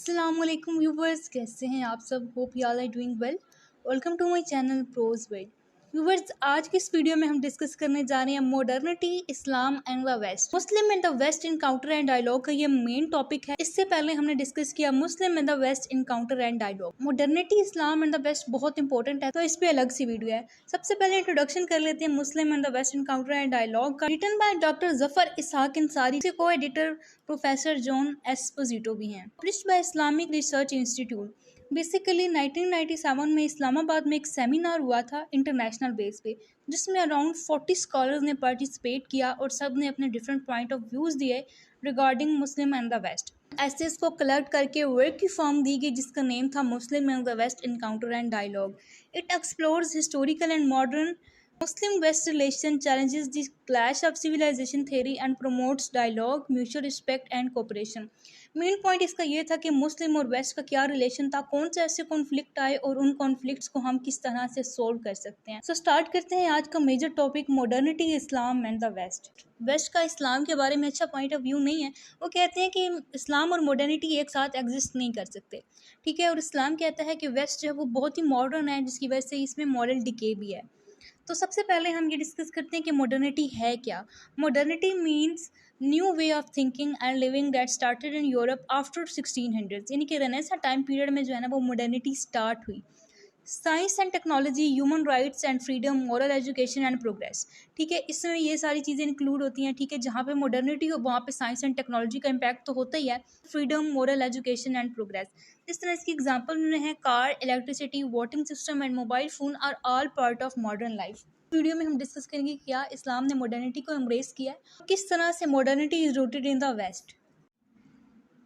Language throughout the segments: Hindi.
Assalamualaikum viewers, कैसे हैं आप सब? Hope you all are doing well. Welcome to my channel prose world. Viewers, आज की इस वीडियो में हम डिस्कस करने जा रहे हैं modernity, Islam and the West. Muslim and the West encounter and dialogue का ये मेन टॉपिक है। इससे पहले हमने डिस्कस किया Muslim and the West encounter and dialogue. Modernity, Islam and the West बहुत इंपॉर्टेंट है, तो इस पे अलग सी वीडियो है। सबसे पहले इंट्रोडक्शन कर लेते हैं Muslim and the West encounter and dialogue का। Written by doctor Zafar Ishaq Ansari, co editor professor John Esposito भी हैं। Published by Islamic research institute. Basically 1997 में इस्लामाबाद में एक सेमिनार हुआ था इंटरनेशनल बेस पे, जिसमें अराउंड 40 स्कॉलर्स ने पार्टिसिपेट किया और सब ने अपने डिफरेंट पॉइंट ऑफ व्यूज दिए regarding Muslim and the West. ऐसे इसको कलेक्ट करके वर्क की फॉर्म दी गई जिसका नेम था Muslim and the West encounter and dialogue. It explores historical and modern Muslim-West relation challenges the clash of civilization theory and promotes dialogue, mutual respect and cooperation। Main point इसका ये था कि मुस्लिम और वेस्ट का क्या रिलेशन था, कौन से ऐसे कॉन्फ्लिक्ट आए और उन कॉन्फ्लिक्ट्स को हम किस तरह से सोल्व कर सकते हैं। स्टार्ट करते हैं आज का major topic, modernity, Islam and the West. West का इस्लाम के बारे में अच्छा पॉइंट ऑफ व्यू नहीं है। वो कहते हैं कि इस्लाम और मॉडर्निटी एक साथ एग्जिस्ट नहीं कर सकते, ठीक है। और इस्लाम कहता है कि वेस्ट जो है वो बहुत ही मॉडर्न है, जिसकी वजह से इसमें मॉरल डिके भी है। तो सबसे पहले हम ये डिस्कस करते हैं कि मॉडर्निटी है क्या। Modernity means new way of thinking and living that started in Europe after 1600, यानी कि रेनेसां टाइम पीरियड में जो है ना वो मॉडर्निटी स्टार्ट हुई। Science and technology, human rights and freedom, moral education and progress, ठीक है। इसमें ये सारी चीज़ें इंक्लूड होती हैं, ठीक है। जहाँ पे मॉडर्निटी हो वहाँ पे साइंस एंड टेक्नोलॉजी का इम्पैक्ट तो होता ही है, freedom, moral education and progress. इस तरह इसकी एग्जाम्पल में है car, electricity, voting system and mobile phone are all part of modern life. Video में हम डिस्कस करेंगे क्या इस्लाम ने मॉडर्निटी को एम्ब्रेस किया है, किस तरह से modernity is rooted in the west.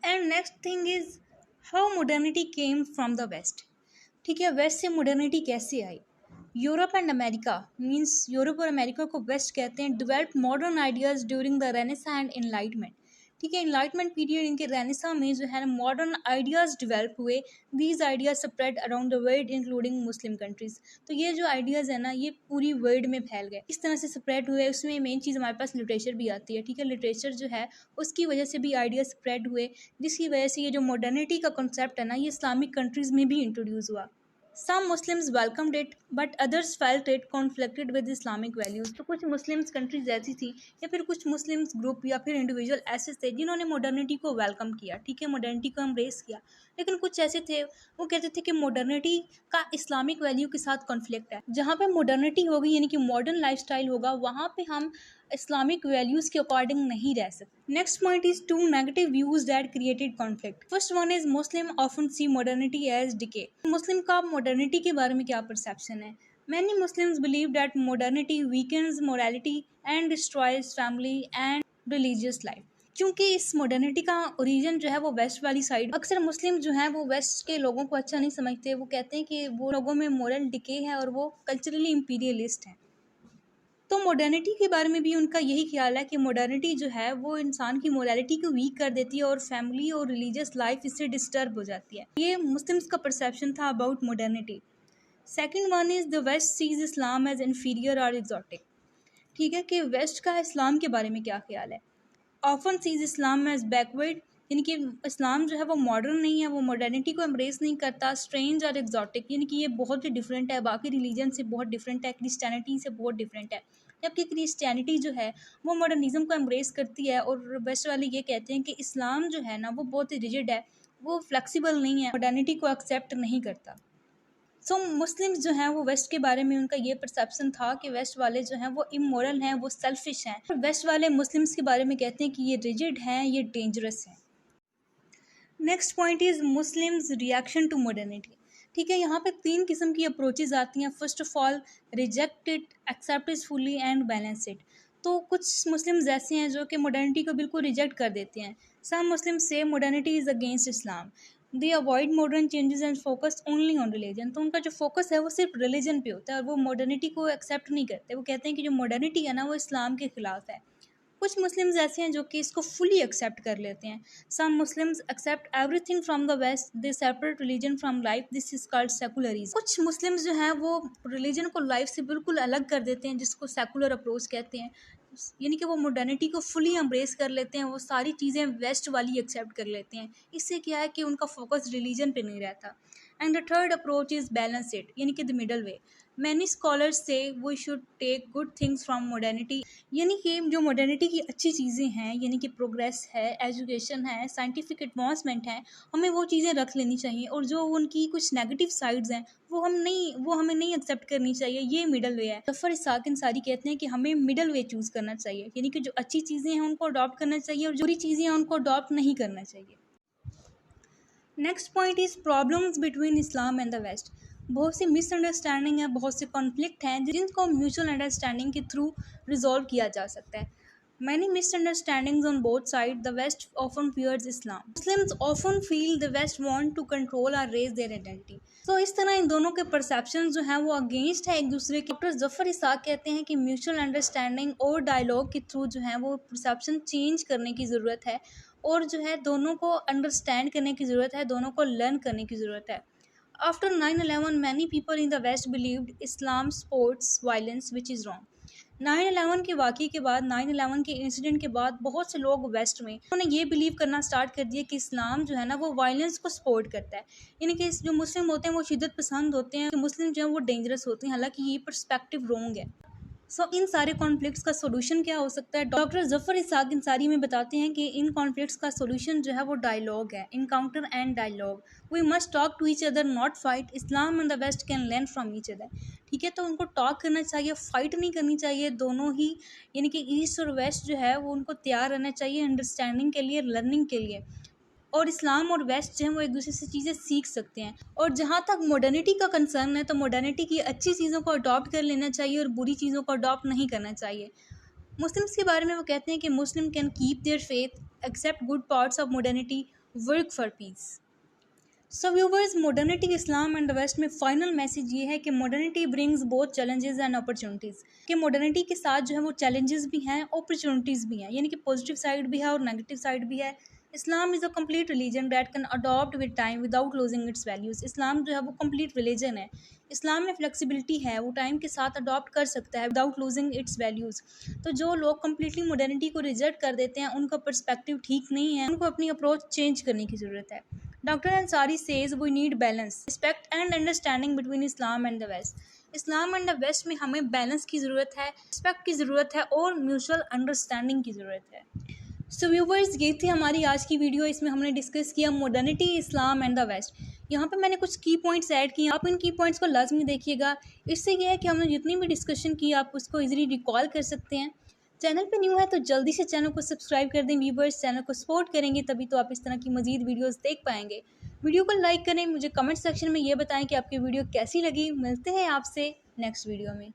And next thing is how modernity came from the west, ठीक है। वेस्ट से मॉडर्निटी कैसे आई। Europe and America, means Europe और अमेरिका को वेस्ट कहते हैं, develop modern ideas during the renaissance and enlightenment, ठीक है। इनलाइटमेंट पीरियड, इनके रेनेसां में जो है मॉडर्न आइडियाज़ डिवेल्प हुए। These ideas spread around the world including Muslim countries. तो ये जो आइडियाज़ है ना ये पूरी वर्ल्ड में फैल गए, इस तरह से स्प्रेड हुए। उसमें मेन चीज़ हमारे पास लिटरेचर भी आती है, ठीक है। लिटरेचर जो है उसकी वजह से भी आइडियाज स्प्रेड हुए, जिसकी वजह से ये जो मॉडर्निटी का कॉन्सेप्ट है ना ये इस्लामिक कंट्रीज़ में भी इंट्रोड्यूस हुआ। Some Muslims welcomed it, but others felt it conflicted with Islamic values। तो कुछ मुस्लिम्स कंट्रीज ऐसी थी या फिर कुछ मुस्लिम्स ग्रुप या फिर इंडिविजुअल ऐसे थे जिन्होंने मॉडर्निटी को वेलकम किया, ठीक है, मॉडर्निटी को एम्ब्रेस किया। लेकिन कुछ ऐसे थे वो कहते थे कि मॉडर्निटी का इस्लामिक वैल्यू के साथ कॉन्फ्लिक्ट है। जहाँ पे मॉडर्निटी होगी यानी कि मॉडर्न लाइफस्टाइल होगा, वहाँ पे हम इस्लामिक वैल्यूज़ के अकॉर्डिंग नहीं रह सकते। Next point is to negative views that created conflict. First one is Muslim often see modernity as decay. Muslim का मॉडर्निटी के बारे में क्या परसेप्शन है। Many Muslims believe that modernity weakens morality and destroys family and religious life. क्योंकि इस मॉडर्निटी का ओरिजिन जो है वो वेस्ट वाली साइड, अक्सर मुस्लिम जो है वो वेस्ट के लोगों को अच्छा नहीं समझते। वो कहते हैं कि वो लोगों में मोरल डिके है और वो कल्चरली इंपीरियलिस्ट हैं। तो मॉडर्निटी के बारे में भी उनका यही ख्याल है कि मॉडर्निटी जो है वो इंसान की मोरालिटी को वीक कर देती है और फैमिली और रिलीजियस लाइफ इससे डिस्टर्ब हो जाती है। ये मुस्लिम्स का परसेप्शन था about modernity. Second one is the West sees Islam as inferior और एग्जॉटिक, ठीक है, कि वेस्ट का इस्लाम के बारे में क्या ख्याल है। Often sees Islam as backward, यानी कि इस्लाम जो है वो मॉडर्न नहीं है, वो मॉडर्निटी को एम्ब्रेस नहीं करता। स्ट्रेंज और एग्जॉटिक, यानी कि ये बहुत ही डिफरेंट है, बाकी रिलीजन से बहुत डिफरेंट है, क्रिस्टियनिटी से बहुत डिफरेंट है। जबकि क्रिस्टियनिटी जो है वो मॉडर्निज्म को एम्ब्रेस करती है और वेस्ट वाले ये कहते हैं कि इस्लाम जो है ना वो बहुत ही रिजिड है, वो फ्लेक्सिबल नहीं है, मॉडर्निटी को एक्सेप्ट नहीं करता। सो मुस्लिम्स जो हैं वो वेस्ट के बारे में उनका ये परसेप्शन था कि वेस्ट वाले जो हैं वो इमोरल हैं, वो सेल्फिश हैं। और वेस्ट वाले मुस्लिम्स के बारे में कहते हैं कि ये रिजिड हैं, ये डेंजरस हैं। Next point is Muslims reaction to modernity, ठीक है। यहाँ पे 3 किस्म की अप्रोचेज आती हैं। First of all reject it, accept it fully and balance it. तो कुछ मुस्लिम्स ऐसे हैं जो कि मॉडर्निटी को बिल्कुल रिजेक्ट कर देते हैं। सम मुस्लिम्स से modernity is against Islam, they avoid modern changes and focus only on religion. तो उनका जो फोकस है वो सिर्फ रिलीजन पे होता है और वो मॉडर्निटी को एक्सेप्ट नहीं करते। वो कहते हैं कि जो मॉडर्निटी है ना वो इस्लाम के खिलाफ है। कुछ मुस्लिम्स ऐसे हैं जो कि इसको फुली एक्सेप्ट कर लेते हैं। Some Muslims accept everything from the west, they separate religion from life, this is called secularism. कुछ मुस्लिम्स जो हैं वो रिलीजन को लाइफ से बिल्कुल अलग कर देते हैं, जिसको सेकुलर अप्रोच कहते हैं। यानी कि वो मॉडर्निटी को फुली एम्ब्रेस कर लेते हैं, वो सारी चीज़ें वेस्ट वाली एक्सेप्ट कर लेते हैं। इससे क्या है कि उनका फोकस रिलीजन पे नहीं रहता। And the third approach is balance it, यानी कि the middle way. Many scholars say we should take good things from modernity, यानी कि जो मॉडर्निटी की अच्छी चीज़ें हैं, यानी कि प्रोग्रेस है, एजुकेशन है, साइंटिफिक एडवांसमेंट है, हमें वो चीज़ें रख लेनी चाहिए। और जो उनकी कुछ नेगेटिव साइड्स हैं वो हमें नहीं एक्सेप्ट करनी चाहिए। ये मिडल वे है। ज़फ़र इसाक अंसारी कहते हैं कि हमें मिडल वे चूज़ करना चाहिए, यानी कि जो अच्छी चीज़ें हैं उनको अडॉप्ट करना चाहिए और जो बुरी चीज़ें हैं उनको अडॉप्ट नहीं करना चाहिए। Next point is problems between Islam and the West. बहुत सी मिसअंडरस्टैंडिंग है, बहुत से कॉन्फ्लिक्ट हैं जिनको म्यूचुअल अंडरस्टैंडिंग के थ्रू रिजॉल्व किया जा सकता है। Many misunderstandings on both sides. The West often fears Islam. Muslims often feel the West want to control or raise their identity. So इस तरह इन दोनों के परसेप्शन जो हैं वो अगेंस्ट है एक दूसरे के। डॉक्टर ज़फ़र इसाक कहते हैं कि म्यूचुअल अंडरस्टैंडिंग और डायलॉग के थ्रू जो है वो परसेप्शन चेंज करने की ज़रूरत है और जो है दोनों को अंडरस्टैंड करने की ज़रूरत है, दोनों को लर्न करने की ज़रूरत है। After 9/11, many people in the West believed Islam supports violence, which is wrong. 9/11 के वाक़ये के बाद, 9/11 के इंसिडेंट के बाद बहुत से लोग वेस्ट में उन्होंने ये बिलीव करना स्टार्ट कर दिया कि इस्लाम जो है ना वो वायलेंस को सपोर्ट करता है, यानी कि जो मुस्लिम होते हैं वो शिद्दत पसंद होते हैं, कि मुस्लिम जो है वो डेंजरस होते हैं। हालांकि ये पर्सपेक्टिव रॉन्ग है। इन सारे कॉन्फ्लिक्ट्स का सोल्यूशन क्या हो सकता है? डॉक्टर ज़फ़र इसाक अंसारी में बताते हैं कि इन कॉन्फ्लिक्ट्स का सोल्यूशन जो है वो डायलॉग है, encounter and dialogue. We must talk to each other, not fight. Islam and the West can learn from each other. ठीक है, तो उनको टॉक करना चाहिए, फाइट नहीं करनी चाहिए। दोनों ही यानी कि ईस्ट और वेस्ट जो है वो उनको तैयार रहना चाहिए अंडरस्टैंडिंग के लिए, लर्निंग के लिए। और इस्लाम और वेस्ट जो है वो एक दूसरे से चीज़ें सीख सकते हैं। और जहाँ तक मॉडर्निटी का कंसर्न है तो मॉडर्निटी की अच्छी चीज़ों को अडॉप्ट कर लेना चाहिए और बुरी चीज़ों को अडॉप्ट नहीं करना चाहिए। मुस्लिम्स के बारे में वो कहते हैं कि Muslim can keep their faith, accept good parts of modernity, work for peace. So viewers, modernity, Islam and the waste में फाइनल मैसेज ये है कि modernity brings both challenges and opportunities. कि मॉडर्निटी के साथ जो है वो चैलेंजेस भी हैं, अपॉर्चुनिटीज़ भी हैं, यानी कि पॉजिटिव साइड भी है और नेगेटिव साइड भी है। Islam is a complete religion that can adopt with time without losing its values. इस्लाम जो है वो कम्प्लीट रिलीजन है। इस्लाम में फ्लेक्सिबिलिटी है, वो टाइम के साथ अडॉप्ट कर सकता है विदाउट लूजिंग इट्स वैल्यूज़। तो जो लोग कम्प्लीटली मॉडर्निटी को रिजेक्ट कर देते हैं उनका पर्सपेक्टिव ठीक नहीं है, उनको अपनी अप्रोच चेंज करने की ज़रूरत है। Dr. Ansari says we need balance, respect and understanding between Islam and the West. Islam and the waste में हमें बैलेंस की ज़रूरत है, रिस्पेक्ट की ज़रूरत है और म्यूचुअल अंडरस्टैंडिंग की ज़रूरत है। सो व्यूवर्स, ये थी हमारी आज की वीडियो। इसमें हमने डिस्कस किया modernity, Islam and the West. यहाँ पे मैंने कुछ की पॉइंट्स ऐड किए, आप इन की पॉइंट्स को लाजमी देखिएगा। इससे यह है कि हमने जितनी भी डिस्कशन की आप उसको इजीली रिकॉल कर सकते हैं। चैनल पे न्यू है तो जल्दी से चैनल को सब्सक्राइब कर दें। व्यूवर्स, चैनल को सपोर्ट करेंगे तभी तो आप इस तरह की मजीद वीडियोस देख पाएंगे। वीडियो को लाइक करें, मुझे कमेंट सेक्शन में ये बताएं कि आपकी वीडियो कैसी लगी। मिलते हैं आपसे नेक्स्ट वीडियो में।